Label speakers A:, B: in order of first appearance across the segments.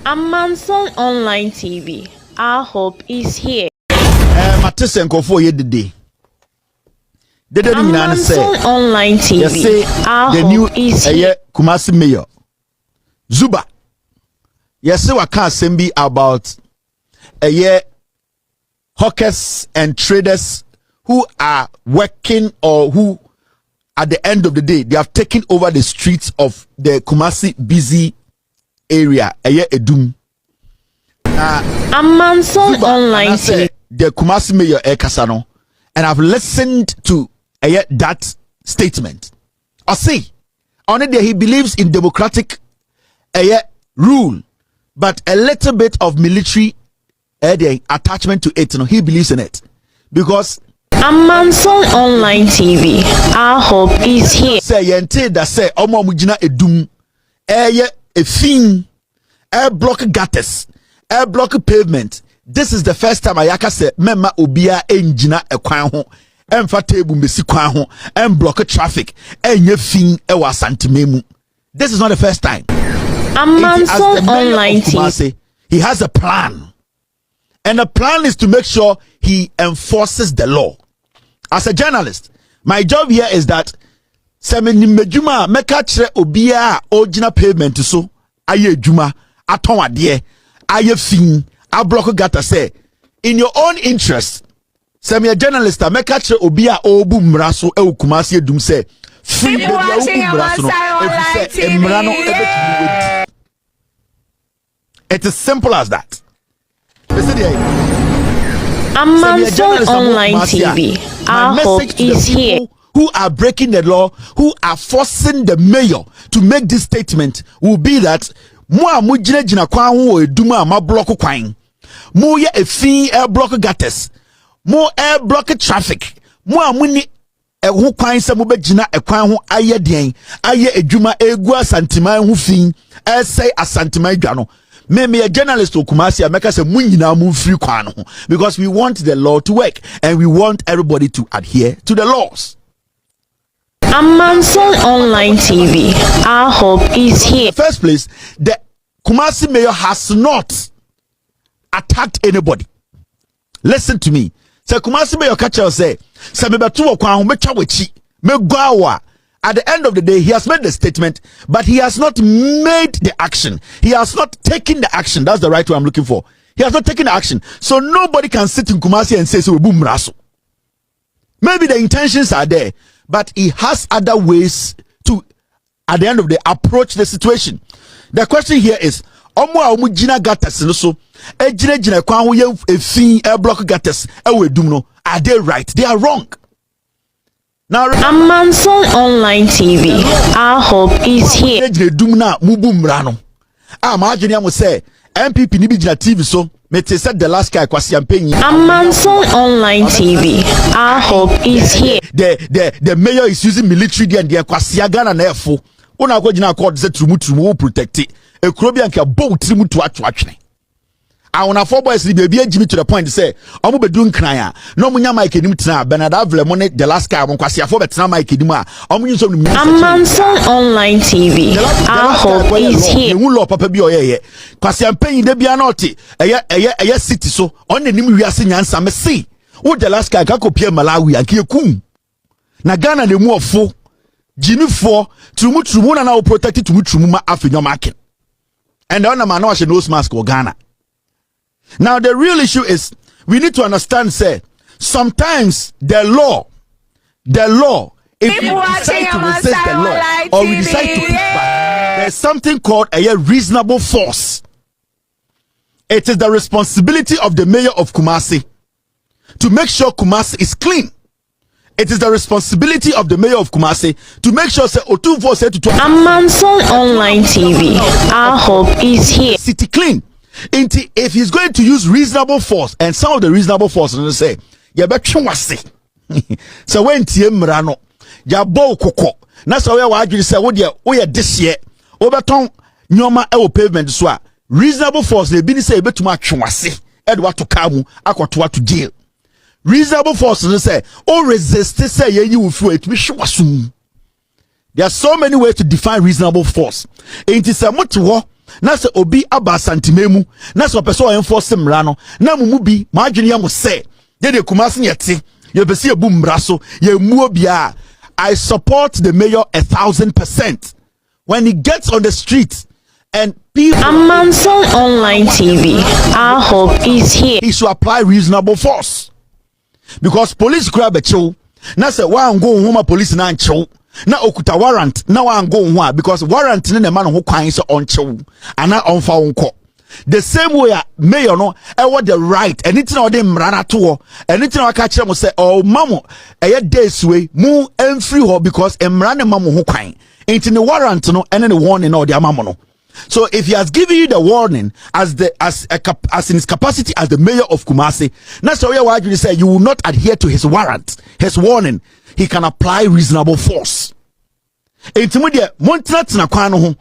A: Amanson Online TV. Our hope is here.
B: Matisen kofo ye dede. Dede ni nyina say
A: Online TV.
B: Yes, say the new
A: is here.
B: Kumasi mayor Zuba. Yes, we can say about hawkers and traders who are working or who at the end of the day they have taken over the streets of the Kumasi busy area. Edum.
A: Amanson Online TV.
B: The Kumasi mayor Kasano, and I've listened to that statement. I see, on it he believes in democratic rule, but a little bit of military attachment to it. He believes in it because
A: Amanson Online TV. Our hope is here.
B: Say yente that say omo mujina edum a thing block gutters block pavement. This is the first time Ayaka said memma obia enjina ekwan ho emfa table mesi kwan ho em block traffic enye fin e wa santimemu. This is not the first time.
A: Amanson Online TV.
B: He has a plan, and the plan is to make sure he enforces the law. As a journalist, my job here is that semeni mejuma meka kire obia ojina pavement so aye juma aton ade aye fin a block gata say in your own interest. Semi a journalist make a obia obu mraso e Kumasi edum say free the obu mraso no. It is simple as that.
A: Amanson Online TV. Our hope is here.
B: Who are breaking the law, who are forcing the mayor to make this statement will be that mo amujine jina kwan ho eduma ma block kwan. Mo ye efin air block gutters, mo air block traffic, mo amuni ho kwan se mo begina ekwan ho aye den aye edwuma egu asantiman ho fin say asantiman dwa no. Me a journalist to Kumasi America say munyina mu free kwan ho because we want the law to work and we want everybody to adhere to the laws.
A: Amanson Online TV. Our hope is here.
B: In the first place, the Kumasi mayor has not attacked anybody. Listen to me. Say Kumasi mayor catcher say me betu okwan me twa wachi me gwawa. At the end of the day, he has made the statement, but he has not made the action. He has not taken the action. That's the right word I'm looking for. He has not taken the action. So nobody can sit in Kumasi and say, so boom raso. Maybe the intentions are there, but he has other ways to, at the end of the day, approach the situation. The question here is, omu jina gatas so jina kwan ho ye efin block gatas we dum no, are they right? They are wrong. Now
A: Amanson Online TV. Our hope is here.
B: Dum na mubu mra no. Ma adwene am say MPP ni bi gina TV so me te said the last guy kwasi ampenyi.
A: Amanson Online TV. Our hope is here.
B: The mayor is using military there and the kwasi Ghana na efo. Una go gina court say trumu protect it. Ekuro bi anka bow trimu to atwatwene. Awona four boys ni baby ejimi to the point say omo bedu nkran a no munya mic enim tena Bernard Avle mo ne the last guy mo kwasi afo betena mic enim a omo nyinso no
A: Amanson Online TV. Our hope is here.
B: Hu law papa bi oyeye kwasi ampanyi de bia na oti eye city so on enim wiase nyansa me see wo the last guy ka kopie Malawi anke ekum na Ghana le mu ofo jinifo trumu na wo protect trumu ma afenyo market and on man no nose mask or Ghana. Now the real issue is we need to understand say sometimes the law if we decide to resist the law or we decide to push back, there's something called a reasonable force. It is the responsibility of the mayor of Kumasi to make sure Kumasi is clean. It is the responsibility of the mayor of Kumasi to make sure say Otunfo say to
A: Amanson Online TV. Our hope is here.
B: City clean. If he's going to use reasonable force, and some of the reasonable force will say, "Ya betwe wase." So when tie mra no, ya bo kokko. Na so we wa adwiri say wo de wo ye dehye, wo beton nyoma e wo pavement so a reasonable force le bi ni say betuma atwe wase, e de wato ka mu akoto wato jail. Reasonable force will say, "Oh resist say ye yi wo fu etumi hwe wasum." There are so many ways to define reasonable force. It is a moto na se obi aba santimemu na se opeso enforce mmra no na mumu bi ma adwene ya mo se ye de Kumasi nyete ye besi ebu mmra so ye mu obia. I support the mayor 1,000% when he gets on the street and people
A: Amanson Online TV, our hope is here.
B: He should apply reasonable force because police grab a chill na say wa ngo homa police na nchew na okuta warrant na wa ngo ho because warrant ne man ho kwan so on chew ana on fa wonko. The same way mayor no e what the right anything na dey mrana to anything na ka kire mo say oh mamo e days way mu free ho because emrana mamo ho kwan into the warrant no and the warning no the amamo no. So if he has given you the warning as in his capacity as the mayor of Kumasi, that's why you say you will not adhere to his warrant, his warning, he can apply reasonable force. Intermediate Montana na kwano ho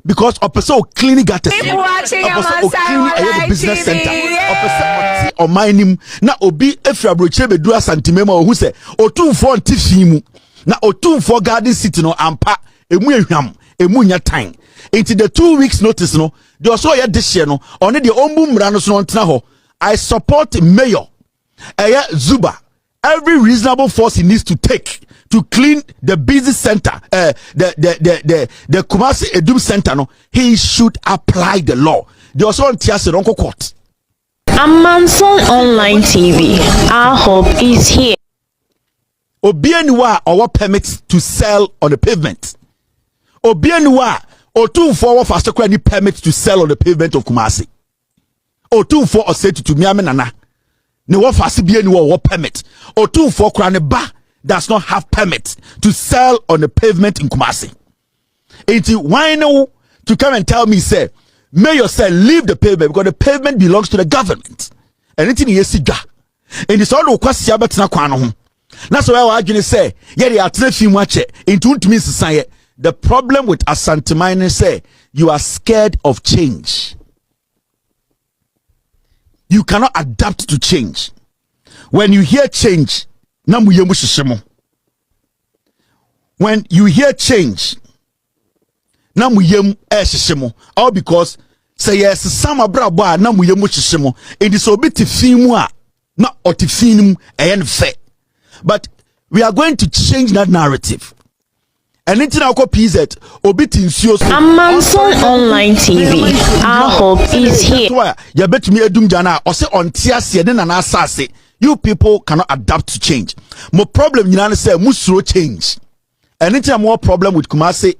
B: because opposite cleaning gutters, opposite cleaning business center, opposite or mining na obi efra broche be dua santimema who say otumfo ntifimu na otumfo garden city no ampa emu ehwam emu nya time. Into the 2 weeks notice no they also ya this year no only the ombu mra no so ntena ho. I support mayor Zuba every reasonable force he needs to take to clean the busy center the Kumasi Edum center no he should apply the law. They also on tiase ronko court.
A: Amanson Online TV, our hope is here.
B: Obianiwa our permits to sell on the pavement. Obianiwa Otumfo fast any permit to sell on the pavement of Kumasi. Otumfo or say to me nana. Ne wo fast be any wo permit. Otumfo krane ba does not have permit to sell on the pavement in Kumasi. Why no to come and tell me say mayor say leave the pavement because the pavement belongs to the government. Anything you see da. And it's all kwasi abetina kwano ho. Na so why adwene say ye dey atena fi mu ache into ntumi sisan. The problem with Asante Mine say you are scared of change. You cannot adapt to change. When you hear change, when you hear change, all because say yes, some abraba it is a bit fimwa, not otifinum and fair. But we are going to change that narrative. And it's now called PZ.
A: Amanson Online TV. Our hope is here.
B: You bet me edum jana or say on tiasi and then asase. You people cannot adapt to change. More problem you say musro change. And it's more problem with Kumasi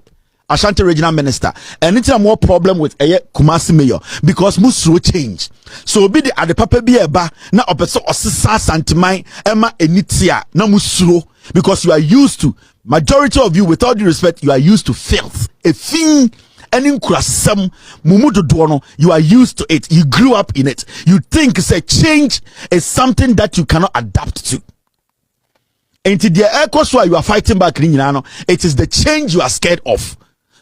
B: Ashanti Regional Minister. And it's more problem with Kumasi Mayor because musro change. So be the at the papa be eba na opeso osisa santimai ema enitia na musro because you are used to. Majority of you, with all due respect, you are used to filth. A thing, any krasam, mumudo duono, you are used to it. You grew up in it. You think say change is something that you cannot adapt to. And to the echoes why you are fighting back, it is the change you are scared of.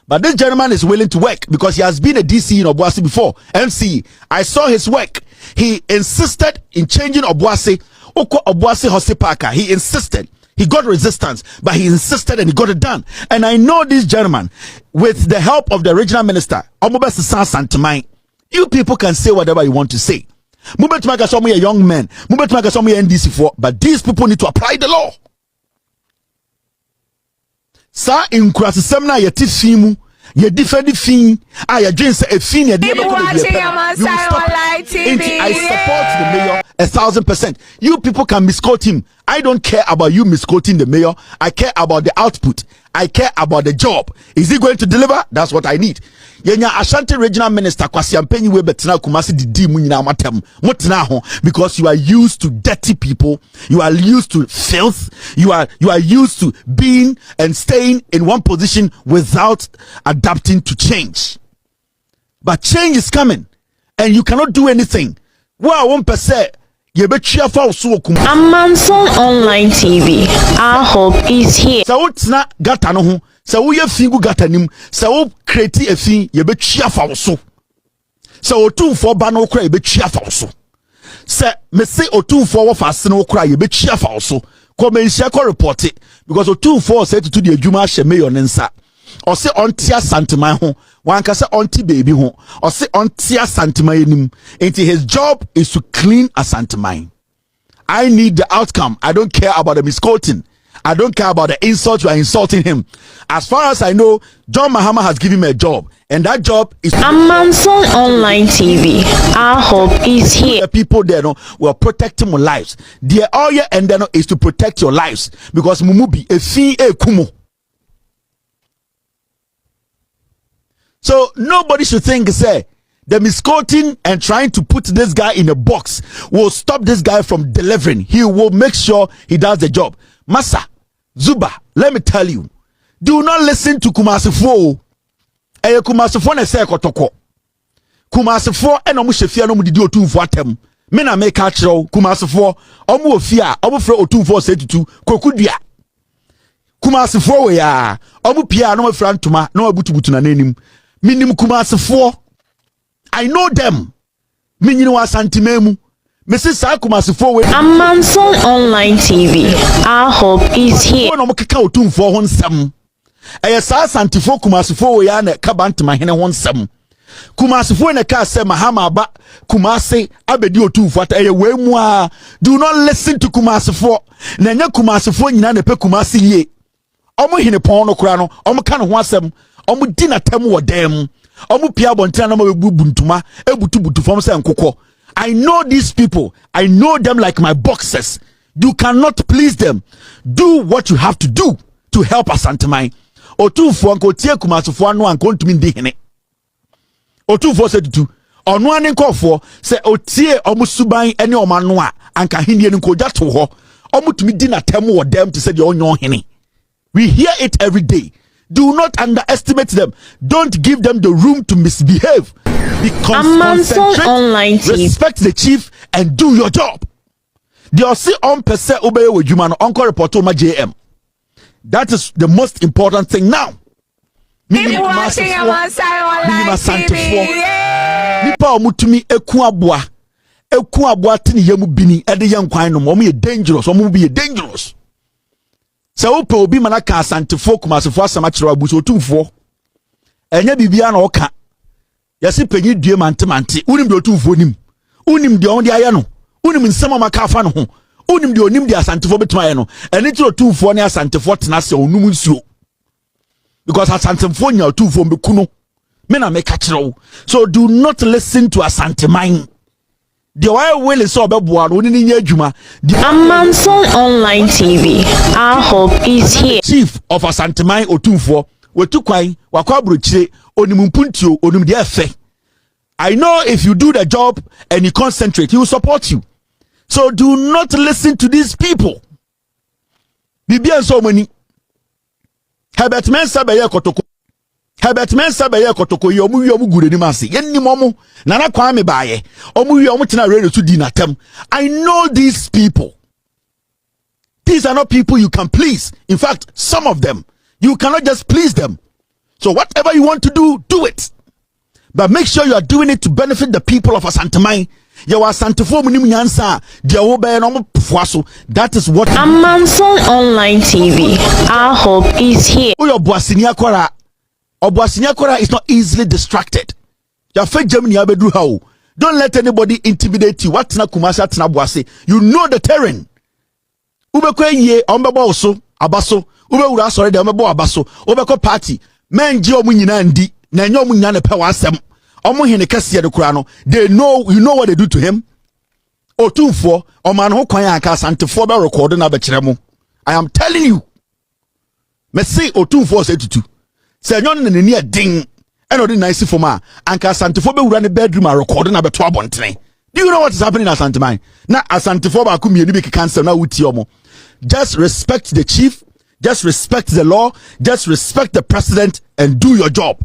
B: But this gentleman is willing to work because he has been a DC in Obuasi before. MC, I saw his work. He insisted in changing Obuasi. Oko Obuasi Hosipaka. He insisted. He got resistance, but he insisted and he got it done. And I know this gentleman, with the help of the regional minister, you people can say whatever you want to say. A young man, NDC4, but these people need to apply the law. Sa in semna yeti fimu, ye different thing. Ya dream say a fin ya I support the mayor 1,000%. You people can misquote him. I don't care about you misquoting the mayor. I care about the output. I care about the job. Is he going to deliver? That's what I need. Yenya Ashanti Regional Minister Kwasi Ampenyi we betina Kumasi didi mu nyina matem. Motena ho because you are used to dirty people. You are used to filth. You are used to being and staying in one position without adapting to change. But change is coming and you cannot do anything. Wow, 1%.
A: Amanson Online TV. Our hope is here.
B: So it's not gata no ho. So we have fingu gata nim. So create a thing ye be chia fa so. So otu for ba no kra ye be chia fa so. Se me say otu for wo fa se no kra ye be chia fa so. Come and share report it because otu for say to the adwuma hye mayor nensa. Or say on tia santeman ho One can say auntie baby ho or say auntie asanteman. His job is to clean asanteman. I need the outcome. I don't care about the misquoting. I don't care about the insult you are insulting him. As far as I know, John Mahama has given me a job, and that job is
A: Amanson Online TV. Our hope is here.
B: The people there will protect my lives. Their all year and then is to protect your lives because mumubi a fee a kumo. So nobody should think say the misquoting and trying to put this guy in a box will stop this guy from delivering. He will make sure he does the job. Masa Zuba, let me tell you, do not listen to Kumasi 4. Kumasi 4 na say kotoko. Kumasi 4 eno mu hwefia no mu didi otumfo atem. Me na make a chiro Kumasi 4 omu ofia omu frɛ otumfo setutu kokudua. Kumasi 4 we ya omu pia no mu frɛ ntoma na wabutubutu na nanim. Minim Kumasi 4. I know them. Minyini wa santimemu. Mrs. Kumasi 4 we
A: Amanson Online TV. Our hope is here.
B: No mukeka otumfo ho nsɛm. Ɛyɛ saa santifo Kumasi 4 we ya na kabantema hene ho nsɛm. Kumasi 4 na ka sɛ Mahama aba Kumasi abedi otumfo ata ɛyɛ we mu a. Do not listen to Kumasi 4. Na nya Kumasi 4 nyina na pe Kumasi yie. Omo hene pon no kura no, omo ka no ho asɛm. Omo di na tam wɔ dem. Omo pia bontina na mabebu buntuma, ebutu fam sɛ nkokɔ. I know these people. I know them like my boxers. You cannot please them. Do what you have to do to help Asanteman. Otumfo anko tie Kumasifo anu anko ntumi ndi hene. Otumfo se tutu. Onu ane nkofo se otie omu suban ene omanu a anka henie nko gya to ho. Omu tumi di na tem wo dem to say the onyo hene. We hear it every day. Do not underestimate them. Don't give them the room to misbehave.
A: Online
B: respect the chief and do your job. The osi on percent obey with human uncle report to my JM. That is the most important thing now. Nipa omutumi eku abua tini yemu bini ede yan kwan no mo dangerous omo be dangerous. Se ope obi manaka asantefo Kumasifo asama kire abuso otumfo enya bibia na oka yasi penyi due mante unim de otumfo nim unim de on de aye no unim nsema maka afa no ho unim de onim de asantefo betuma aye no eni ti otumfo ne asantefo tena se onum nsuo because asantefo nya otumfo mbekuno me na make kire. So do not listen to Asanteman. The why will is so beboa no ni nya adwuma.
A: Amanson Online TV. Our hope is here.
B: Chief of Asanteman otumfo wetu kwan wakwa brochire onimumpuntio onum de efe. I know if you do the job and you concentrate, he will support you. So do not listen to these people. Bibia so many. Herbert Mensah be ye kotoko. Herbert Mensah be ye kotoko yi omu gure ni mase. Yenni momo nana Kwame baaye. Omu wi omu tina radio to di natem. I know these people. These are not people you can please. In fact, some of them you cannot just please them. So whatever you want to do, do it. But make sure you are doing it to benefit the people of Asanteman. That is what
A: Amanson Online TV. Our hope is here.
B: Obuasinia is not easily distracted. Don't let anybody intimidate you. What na Kumasi tina Buasi? You know the terrain. Ubekwe ye ombebo oso abaso. Ube ura sorry de ombebo abaso. Ubeko party. Menji omu nyina ndi. Na nyo omu nyina ne pe wasem. Omu hene kese de kura no. They know, you know what they do to him. Otumfo oman ho kwan anka Asantefo be record na be kire mu. I am telling you. Me say Otumfo say tutu. Say nyon ne ni adin. Eno di nice for ma. Anka Asantefo be wura ne bedroom a record na be to abontene. Do you know what is happening at Asanteman? Na Asantefo ba ku mienu be cancel na wuti omo. Just respect the chief, just respect the law, just respect the president and do your job.